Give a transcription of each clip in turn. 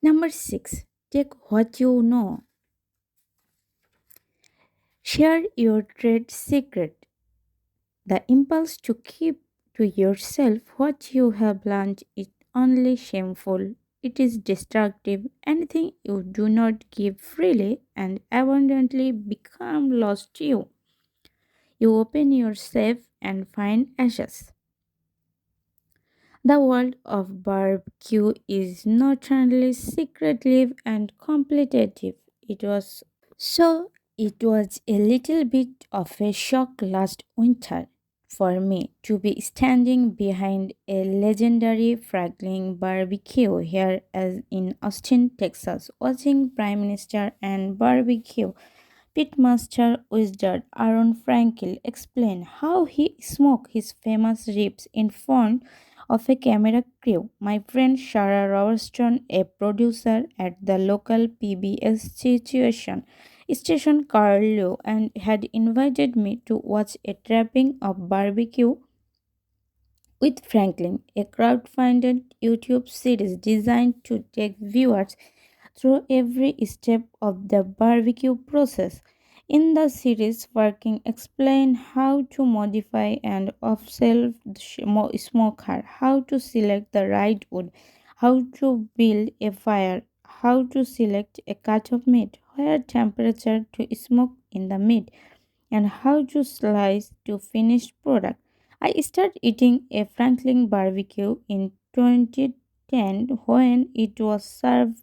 Number 6. Take what you know. Share your trade secret. The impulse to keep to yourself what you have learned is only shameful. It is destructive. Anything you do not give freely and abundantly become lost to you. You open your safe and find ashes. The world of barbecue is not only secretive and competitive. It was a little bit of a shock last winter for me to be standing behind a legendary fraggling barbecue here as in Austin, Texas, watching Prime Minister and barbecue pitmaster wizard Aaron Frankel explain how he smoked his famous ribs in front of a camera crew. My friend Sarah Robertson, a producer at the local PBS station Carlo, and had invited me to watch a trapping of barbecue with Franklin, a crowd-funded YouTube series designed to take viewers through every step of the barbecue process. In the series, Working explain how to modify and offset the smoker, how to select the right wood, how to build a fire, how to select a cut of meat, where temperature to smoke in the meat, and how to slice to finished product. I started eating a Franklin barbecue in 2010 when it was served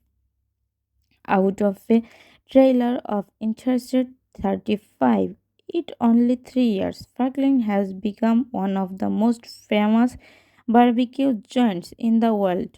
out of a trailer of Interstate 35. In only 3 years, Franklin has become one of the most famous barbecue joints in the world.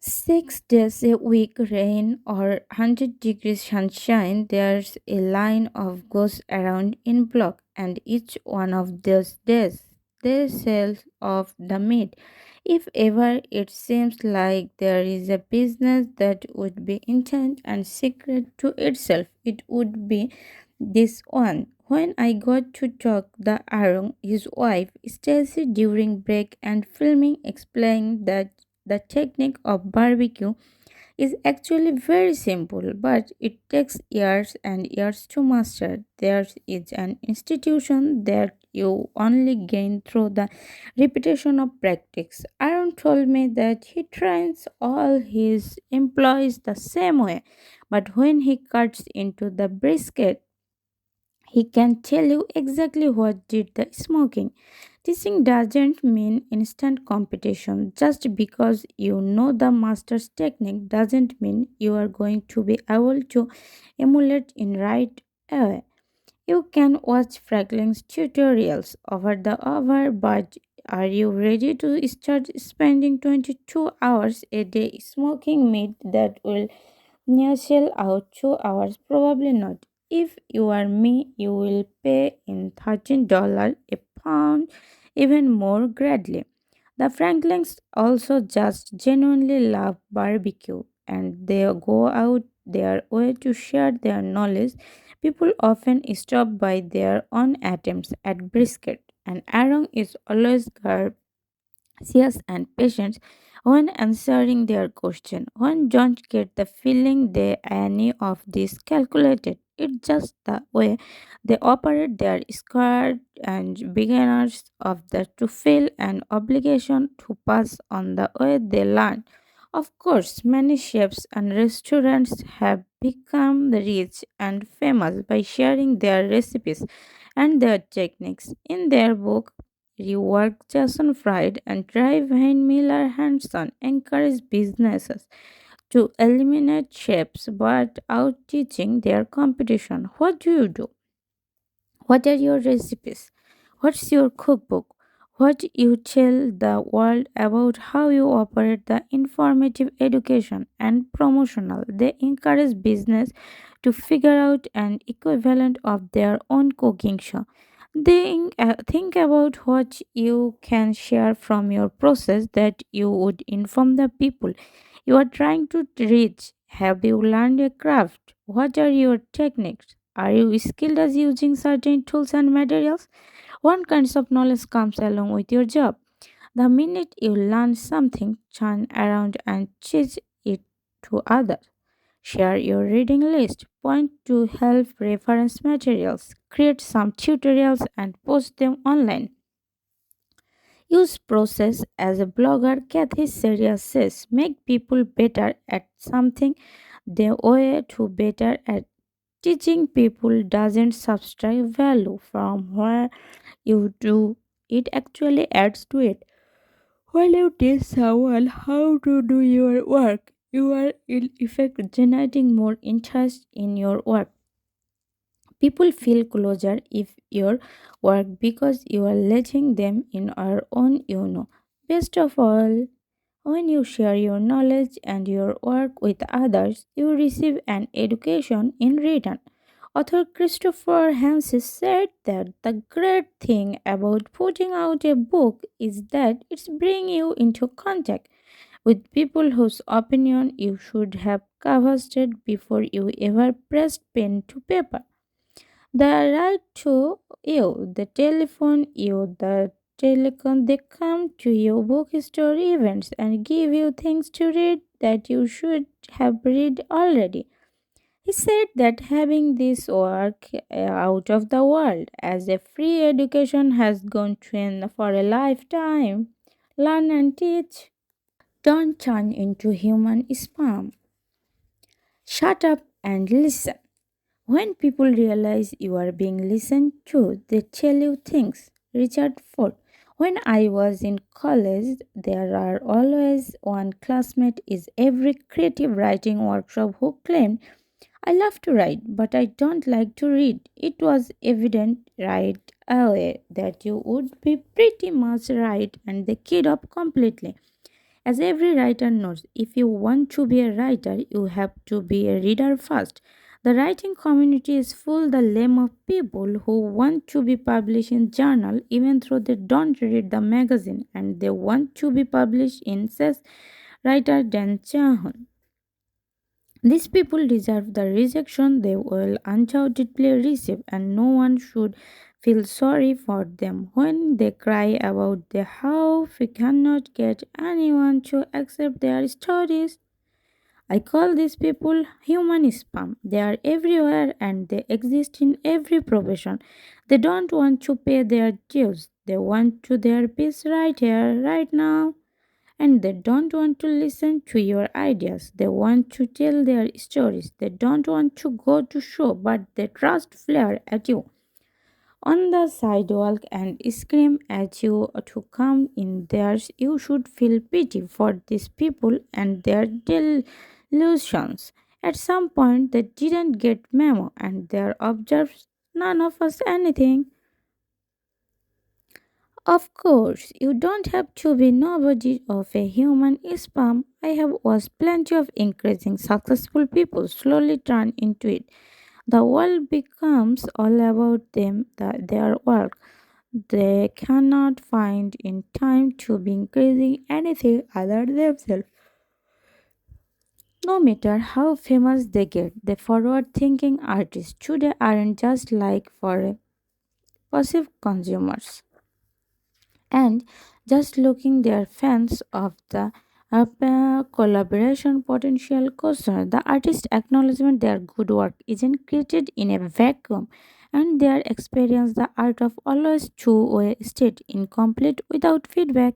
6 days a week, rain or 100 degrees sunshine, there's a line of goes around in block, and each one of those days they sell off the meat. If ever it seems like there is a business that would be intent and secret to itself, it would be this one. When I got to talk the Aaron, his wife, Stacy during break and filming explained that the technique of barbecue is actually very simple, but it takes years and years to master. There is an institution that you only gain through the repetition of practice. Aaron told me that he trains all his employees the same way, but when he cuts into the brisket, he can tell you exactly what did the smoking. Teaching doesn't mean instant competition. Just because you know the master's technique doesn't mean you are going to be able to emulate in right away. You can watch Franklin's tutorials over the hour, but are you ready to start spending 22 hours a day smoking meat that will shell out 2 hours? Probably not. If you are me, you will pay in $13 a pound, even more gladly. The Franklins also just genuinely love barbecue and they go out their way to share their knowledge. People often stop by their own attempts at brisket, and Aaron is always gracious and patient when answering their question. One don't get the feeling they any of this calculated. It's just the way they operate their squad and beginners of the to feel an obligation to pass on the way they learn. Of course, many chefs and restaurants have become rich and famous by sharing their recipes and their techniques. In their book, Rework Jason Fried and Drive Wayne Miller Hanson encourage businesses to eliminate chefs but out teaching their competition. What do you do? What are your recipes? What's your cookbook? What you tell the world about how you operate the informative education and promotional. They encourage business to figure out an equivalent of their own cooking show. Think about what you can share from your process that you would inform the people you are trying to reach. Have you learned a craft? What are your techniques? Are you skilled at using certain tools and materials? What kinds of knowledge comes along with your job? The minute you learn something, turn around and teach it to others. Share your reading list, point to help reference materials, create some tutorials and post them online. Use process as a blogger, Kathy Serious says. Make people better at something they way to better at teaching people doesn't subtract value from where you do. It actually adds to it. When you teach someone how to do your work, you are in effect generating more interest in your work. People feel closer if your work because you are letting them in our own. Best of all, when you share your knowledge and your work with others, you receive an education in return. Author Christopher Hansis said that the great thing about putting out a book is that it's bringing you into contact with people whose opinion you should have coveted before you ever pressed pen to paper. They write to you, they telephone you, they come to your bookstore events and give you things to read that you should have read already. He said that having this work out of the world as a free education has gone trend for a lifetime. Learn and teach. Don't turn into human spam. Shut up and listen. When people realize you are being listened to, they tell you things. Richard Ford. When I was in college, there are always one classmate is every creative writing workshop who claimed I love to write, but I don't like to read. It was evident right away that you would be pretty much right and they kid up completely. As every writer knows, if you want to be a writer, you have to be a reader first. The writing community is full the lame of people who want to be published in journal even though they don't read the magazine and they want to be published in says writer Dan Chahun. These people deserve the rejection they will undoubtedly receive, and no one should feel sorry for them when they cry about the how we cannot get anyone to accept their stories. I call these people human spam. They are everywhere and they exist in every profession. They don't want to pay their dues. They want to their peace right here, right now. And they don't want to listen to your ideas. They want to tell their stories. They don't want to go to show, but they trust flare at you on the sidewalk and scream at you to come in there. You should feel pity for these people and their delusions. At some point, they didn't get memo and they observed none of us anything. Of course, you don't have to be nobody of a human spam. I have watched plenty of increasing successful people slowly turn into it. The world becomes all about them, their work. They cannot find in time to be increasing anything other themselves. No matter how famous they get, the forward thinking artists today aren't just like for passive consumers and just looking their fans of the collaboration potential customer. The artist acknowledgement their good work isn't created in a vacuum and their experience the art of always two-way state incomplete without feedback.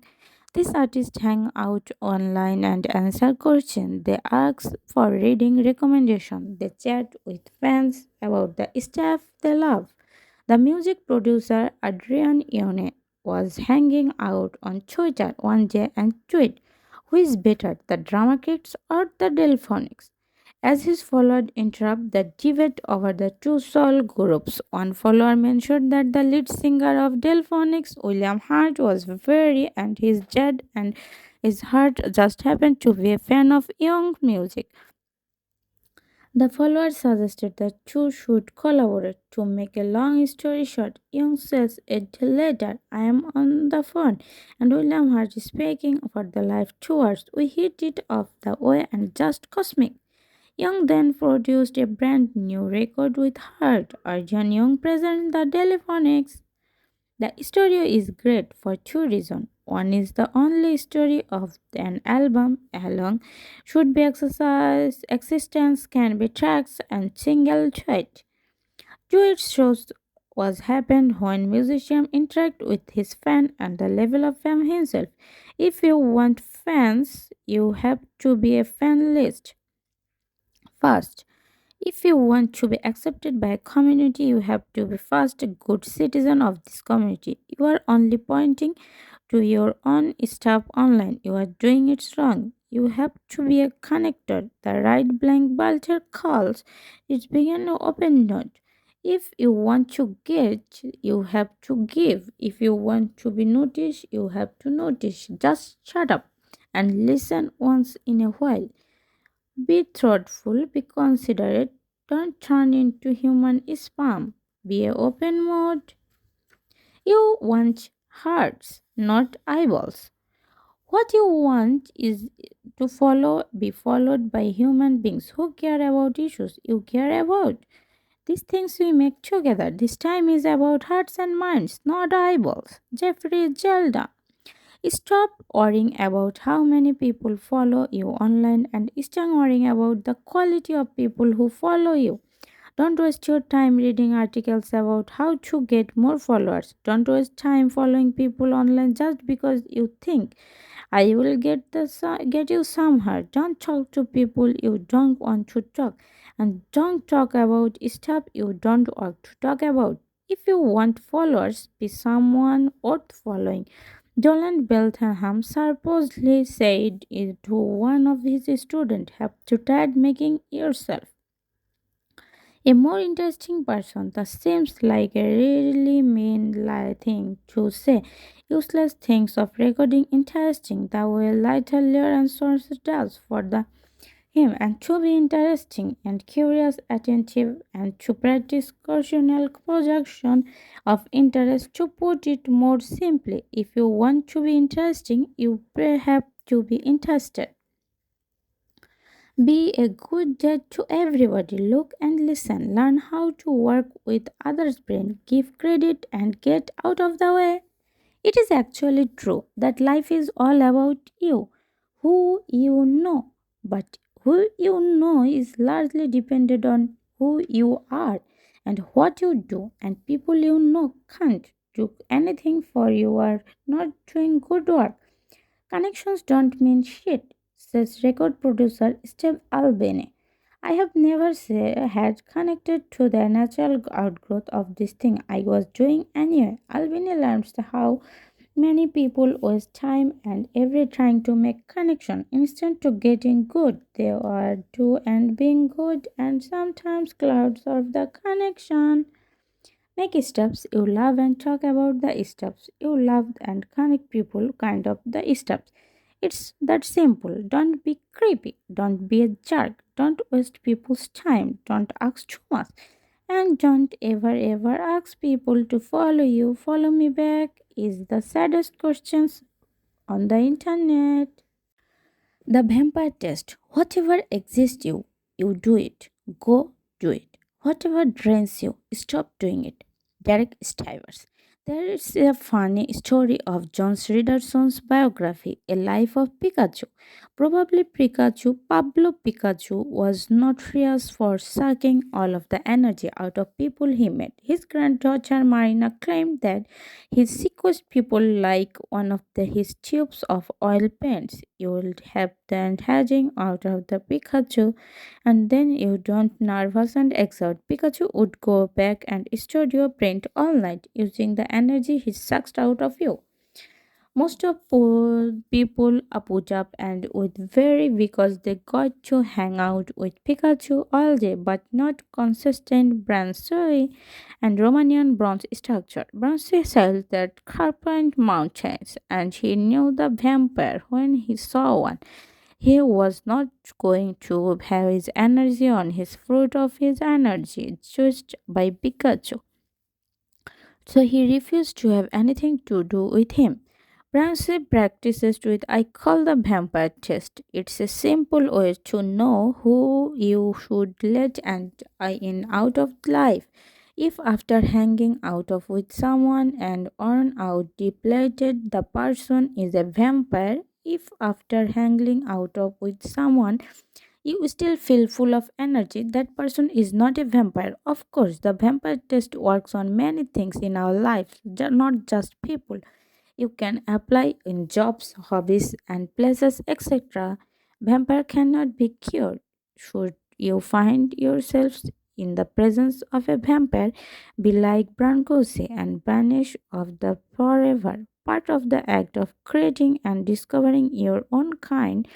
These artists hang out online and answer questions. They ask for reading recommendation. They chat with fans about the stuff they love. The music producer Adrian Ione was hanging out on Twitter one day and tweeted, "Who is better, the Drama Kids or the Delphonics?" As his followers interrupt the debate over the two soul groups, one follower mentioned that the lead singer of Delphonics, William Hart, was very and his dead and his heart just happened to be a fan of young music. The followers suggested the two should collaborate. To make a long story short, Young says it later, "I am on the phone and William Hart is speaking for the live tours. We hit it off the way and just cosmic." Young then produced a brand new record with Hart. Arjun Young presents the Telephonics. The studio is great for two reasons. One is the only story of an album along should be exercise existence can be tracks and single tweet. Tweet shows what happened when musician interact with his fan and the level of fame himself. If you want fans, you have to be a fan list first. If you want to be accepted by a community, you have to be first a good citizen of this community. You are only pointing to your own stuff online. You are doing it wrong. You have to be a connector. The right blank Balter calls it begin an open note. If you want to get, you have to give. If you want to be noticed, you have to notice. Just shut up and listen once in a while. Be thoughtful, be considerate, don't turn into human spam. Be a open mode. You want hearts, not eyeballs. What you want is to be followed by human beings who care about issues you care about. These things we make together. This time is about hearts and minds, not eyeballs. Jeffrey Zelda. Stop worrying about how many people follow you online and start worrying about the quality of people who follow you. Don't waste your time reading articles about how to get more followers. Don't waste time following people online just because you think I will get you somewhere. Don't talk to people you don't want to talk, and don't talk about stuff you don't want to talk about. If you want followers, be someone worth following. Dolan Bellingham supposedly said it to one of his students, have to try making yourself a more interesting person. That seems like a really thing to say. Useless things of recording interesting the way Lighter and Source does for the him and to be interesting and curious, attentive, and to practice occasional projection of interest. To put it more simply, if you want to be interesting, you have to be interested. Be a good judge to everybody. Look and listen. Learn how to work with others' brain. Give credit and get out of the way. It is actually true that life is all about you, who you know, but who you know is largely dependent on who you are and what you do, and people you know can't do anything for you are not doing good work. Connections don't mean shit, says record producer Steve Albini. I have never had connected to the natural outgrowth of this thing I was doing anyway. Albini learns how many people waste time and every trying to make connection instead to getting good. They are do and being good and sometimes clouds of the connection. Make steps you love and talk about the steps you love and connect people kind of the steps. It's that simple. Don't be creepy. Don't be a jerk. Don't waste people's time. Don't ask too much. And don't ever ask people to follow you. Follow me back is the saddest questions on the internet. The vampire test. Whatever exists you do it. Go do it. Whatever drains you, stop doing it. Derek Stivers. There is a funny story of John Riderson's biography, A Life of Pikachu. Probably Pablo Pikachu, was notorious for sucking all of the energy out of people he met. His granddaughter Marina claimed that he sequestered people like one of his tubes of oil paints. You will have the hedging out of the Pikachu and then you don't nervous and exhausted. Pikachu would go back and studio print all night using the energy he sucked out of you. Most of people put up and with very because they got to hang out with Pikachu all day, but not consistent Bransui and Romanian bronze structure. Bransui sailed the Carpent Mountains, and he knew the vampire when he saw one. He was not going to have his energy on his fruit of his energy, judged by Pikachu. So he refused to have anything to do with him. Ramsey practices with I call the vampire test. It's a simple way to know who you should let and in out of life. If after hanging out of with someone and worn out depleted the person is a vampire, if after hanging out of with someone you still feel full of energy, that person is not a vampire. Of course, the vampire test works on many things in our lives, not just people. You can apply in jobs, hobbies, and places, etc. Vampire cannot be cured. Should you find yourselves in the presence of a vampire, be like Brancusi and banish of the forever. Part of the act of creating and discovering your own kind.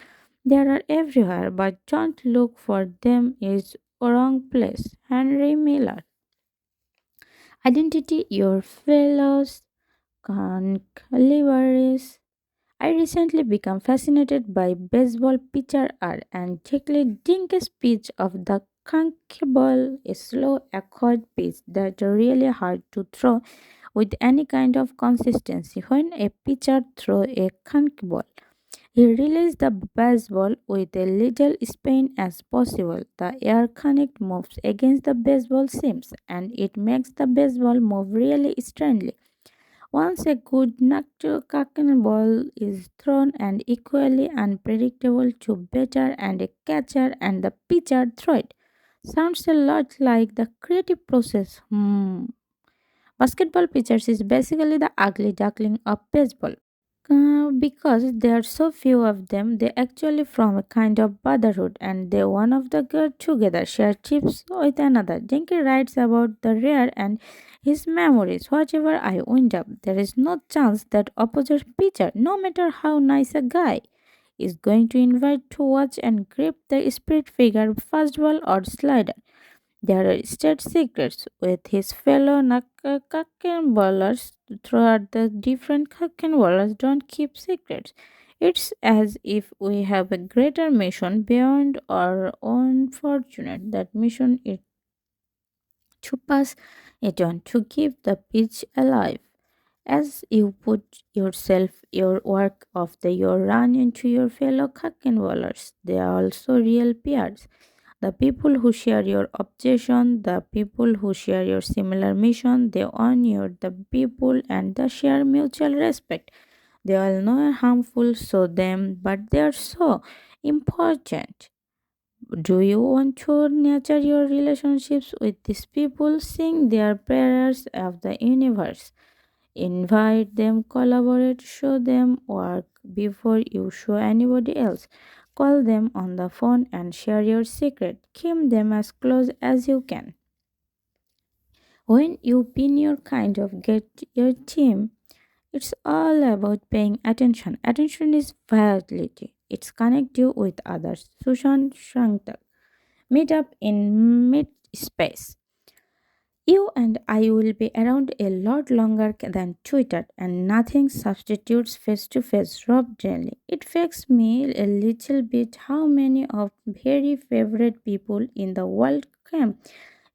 They are everywhere, but don't look for them is wrong place. Henry Miller. Identity your fellows concaliveries. I recently became fascinated by baseball pitcher art and Chickly Dink's pitch of the conky ball, a slow accord pitch that really hard to throw with any kind of consistency. When a pitcher throws a conky ball, he released the baseball with a little spin as possible. The air connect moves against the baseball seams and it makes the baseball move really strangely. Once a good knuckle ball is thrown and equally unpredictable to batter and a catcher and the pitcher throw it. Sounds a lot like the creative process. Basketball pitchers is basically the ugly duckling of baseball. Because there are so few of them, they actually form a kind of brotherhood and they one of the girl together share chips with another. Dinky writes about the rare and his memories. Whatever I wind up, there is no chance that opposite pitcher, no matter how nice a guy, is going to invite to watch and grip the spirit figure fastball or slider. There are state secrets with his fellow bowlers throughout the different bowlers don't keep secrets. It's as if we have a greater mission beyond our own fortune. That mission is to pass it on, to keep the pitch alive. As you put yourself, your work of the year run into your fellow bowlers, they are also real peers. The people who share your obsession, the people who share your similar mission, they honor the people and the share mutual respect. They all know harmful so them, but they are so important. Do you want to nurture your relationships with these people? Sing their prayers of the universe. Invite them, collaborate, show them work before you show anybody else. Call them on the phone and share your secret. Keep them as close as you can. When you pin your kind of get your team, it's all about paying attention. Attention is vitality. It's connect you with others. Sushan Shankar. Meet up in mid space. You and I will be around a lot longer than Twitter, and nothing substitutes face to face Rob Jelly. It affects me a little bit how many of very favorite people in the world came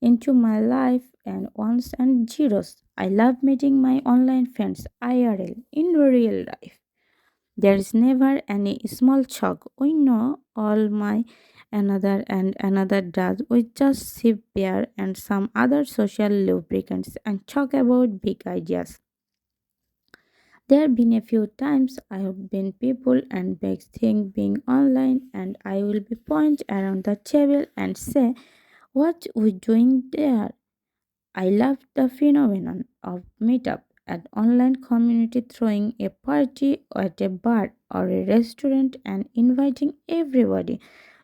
into my life and ones and zeros. I love meeting my online friends IRL in real life. There is never any small talk. We know all my another and another does. We just sip beer and some other social lubricants and talk about big ideas. There have been a few times I have been people and big thing being online and I will be point around the table and say, what we doing there? I love the phenomenon of meetup at online community throwing a party at a bar or a restaurant and inviting everybody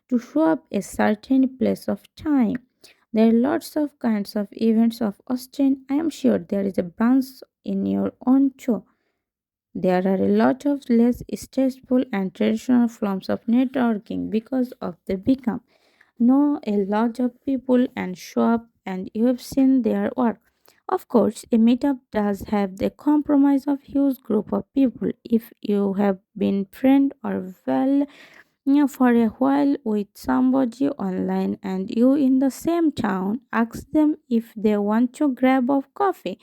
to show up a certain place of time. There are lots of kinds of events of Austin. I am sure there is a branch in your own too. There are a lot of less stressful and traditional forms of networking because of the become know a lot of people and show up and you have seen their work. Of course, a meetup does have the compromise of huge group of people. If you have been friend or well for a while with somebody online and you in the same town, ask them if they want to grab a coffee.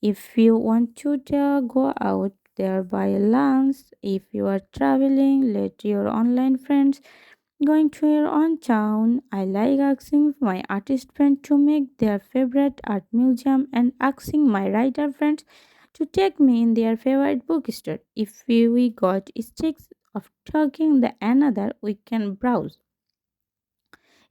If you want to go out there by lunch, if you are traveling, let your online friends going to your own town. I like asking my artist friends to make their favorite art museum and asking my writer friends to take me in their favorite bookstore. If we got sick of talking the another, we can browse.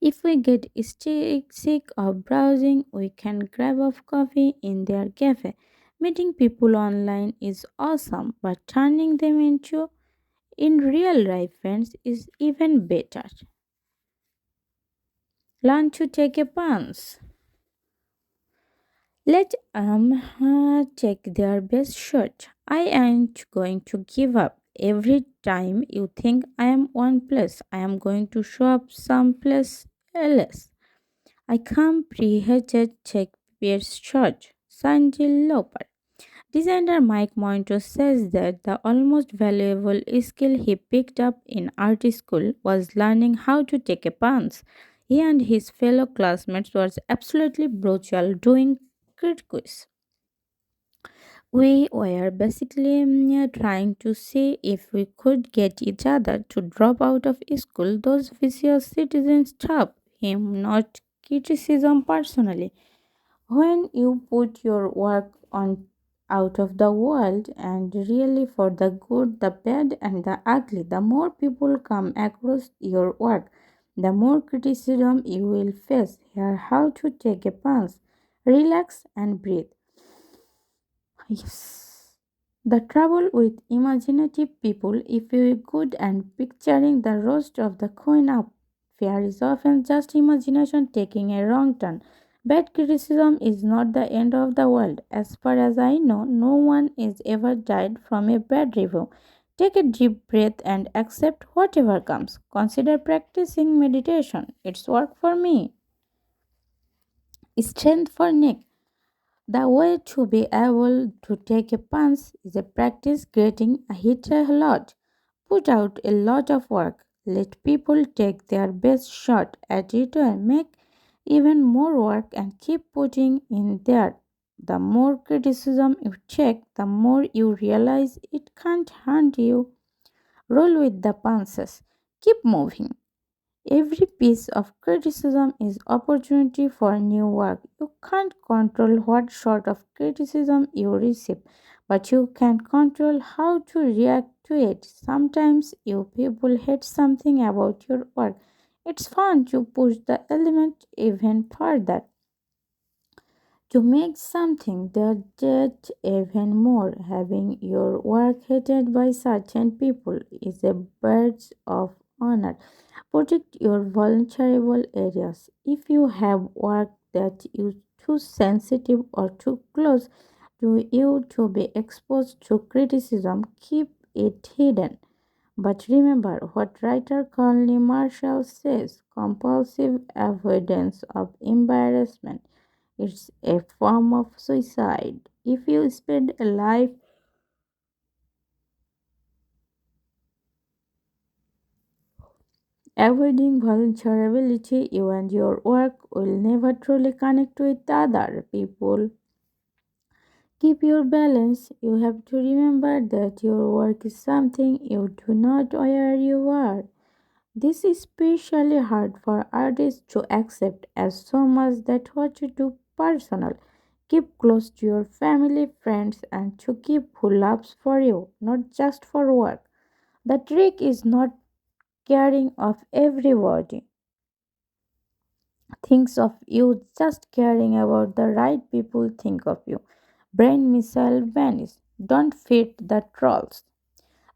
If we get sick of browsing, we can grab a coffee in their cafe. Meeting people online is awesome, but turning them into in real life friends is even better. Learn to take a chance. Let take their best shot. I ain't going to give up. Every time you think I am one place, I am going to show up someplace else. I comprehended Shakespeare's shot. Sanjay Loper. Designer Mike Monto says that the almost valuable skill he picked up in art school was learning how to take a puns. He and his fellow classmates was absolutely brutal doing crit quiz. We were basically trying to see if we could get each other to drop out of school. Those vicious citizens stop him, not criticism personally. When you put your work on out of the world and really for the good, the bad, and the ugly, the more people come across your work, the more criticism you will face. Here, how to take a pause, relax, and breathe. Yes. The trouble with imaginative people, if you're good and picturing the roast of the queen up, fear is often just imagination taking a wrong turn. Bad criticism is not the end of the world. As far as I know, no one is ever died from a bad review. Take a deep breath and accept whatever comes. Consider practicing meditation. It's work for me. Strength for neck. The way to be able to take a punch is a practice getting a hit a lot. Put out a lot of work. Let people take their best shot at it and make even more work and keep putting in there. The more criticism you take, the more you realize it can't haunt you. Roll with the punches. Keep moving. Every piece of criticism is opportunity for new work. You can't control what sort of criticism you receive, but you can control how to react to it. Sometimes you people hate something about your work. It's fun to push the element even further to make something that even more. Having your work hated by certain people is a badge of honor. Protect your vulnerable areas. If you have work that is too sensitive or too close to you to be exposed to criticism, keep it hidden. But remember what writer Conley Marshall says, compulsive avoidance of embarrassment is a form of suicide. If you spend a life avoiding vulnerability, you and your work will never truly connect with other people. Keep your balance. You have to remember that your work is something you do not where you are. This is especially hard for artists to accept as so much that what you do personal. Keep close to your family, friends, and to keep who loves for you, not just for work. The trick is not caring of everybody thinks of you, just caring about the right people think of you. Brain missile vanish. Don't feed the trolls.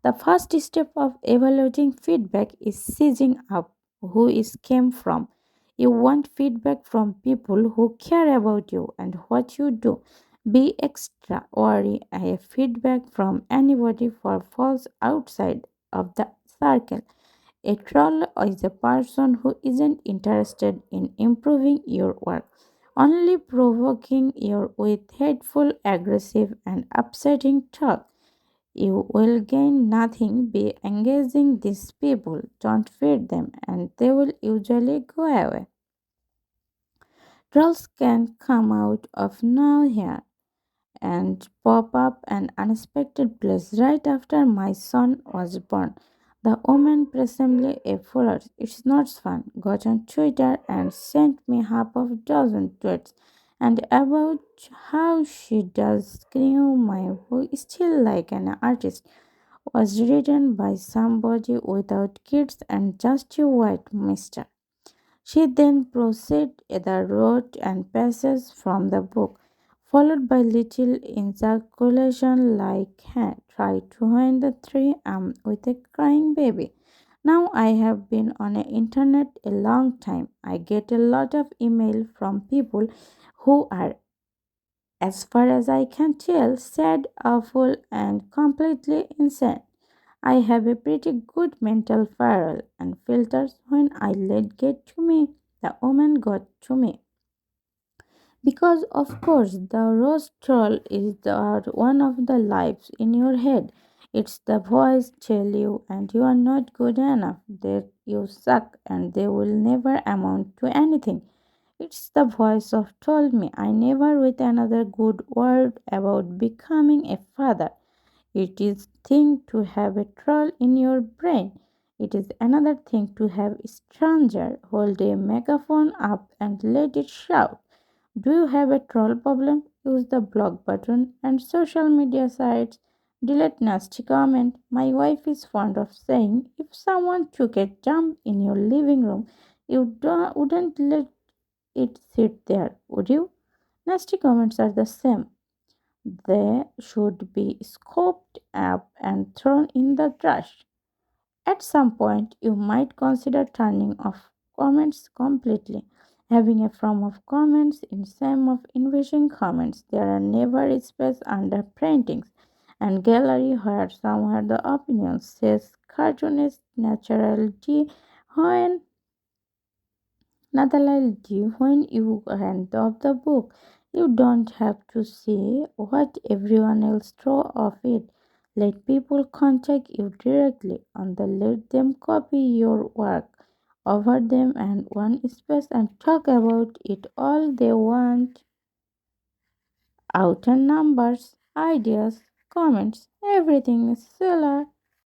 The first step of evaluating feedback is sizing up who it came from. You want feedback from people who care about you and what you do. Be extra worry a feedback from anybody for falls outside of the circle. A troll is a person who isn't interested in improving your work, only provoking you with hateful, aggressive, and upsetting talk. You will gain nothing by engaging these people. Don't feed them, and they will usually go away. Trolls can come out of nowhere and pop up an unexpected place right after my son was born. The woman, presumably a follower, it's not fun, got on Twitter and sent me half of a dozen tweets and about how she does Kleon, my who is still like an artist, was written by somebody without kids and just a white mister. She then proceeded the wrote and passages from the book, followed by little ejaculation like try to hang the tree with a crying baby. Now I have been on the internet a long time. I get a lot of email from people who are, as far as I can tell, sad, awful, and completely insane. I have a pretty good mental firewall and filters when I let get to me. The woman got to me. Because of course the roast troll is the one of the lives in your head. It's the voice tell you and you are not good enough, that you suck and they will never amount to anything. It's the voice of told me I never with another good word about becoming a father. It is thing to have a troll in your brain. It is another thing to have a stranger hold a megaphone up and let it shout. Do you have a troll problem? Use the block button and social media sites. Delete nasty comment. My wife is fond of saying if someone took a dump in your living room, wouldn't let it sit there, would you? Nasty comments are the same. They should be scooped up and thrown in the trash. At some point, you might consider turning off comments completely. Having a form of comments in same of invasion comments. There are never a space under paintings and gallery where somewhere the opinion says cartoonist naturality when naturality when you end of the book. You don't have to say what everyone else thought of it. Let people contact you directly and then let them copy your work over them and one space and talk about it all they want. Outer numbers, ideas, comments, everything is seller.